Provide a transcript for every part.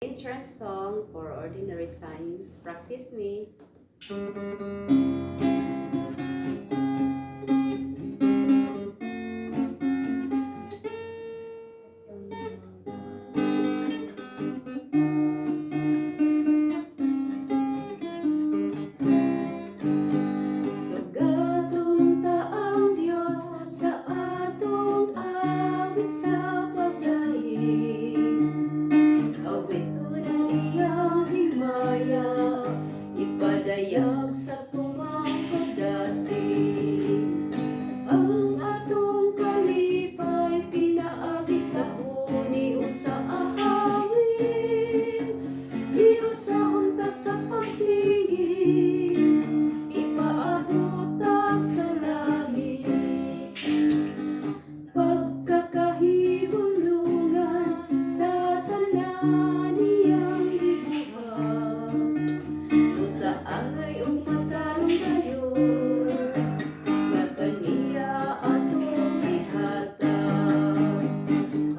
Entrance song for ordinary time. Practice me. Sugatong taang Diyos sa atong awit sa pagdaig. Awit tunang iyang himaya, ipadayag sa tumang pagdasig. Ang atong kalipay pinaagi sa huni o sa ahawin. Iusahon ta sa pagsigig, ipaabot ta sa langit. Pagkakahigulungan sa tanan niyang gibuhat, kung sa angay o matarong dayon, nga kaniya atong ihatag.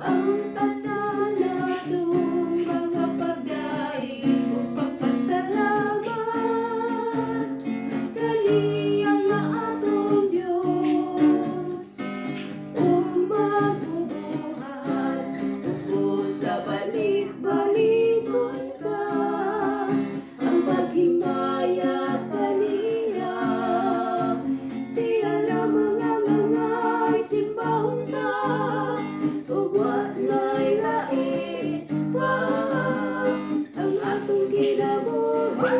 Ang tanan natong mga pagdaig o pagpasalamat, kaniya nga atong Diyos. Magbubuhat upo sa balik-balikon ka, ang paghimaya kaniya. Siya lamang ang angay simbahon ta, ug walay lain pa. Ang atong kinabuhi,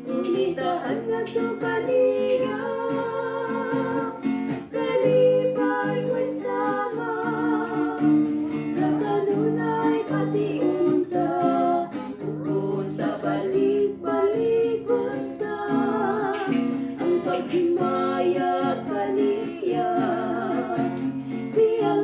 umitahan ngadto kaniya. Kalipay ko'y sama, sa kanunay patiun ta, upo sa balik-balikon ta, ang paghimaya kaniya. Siya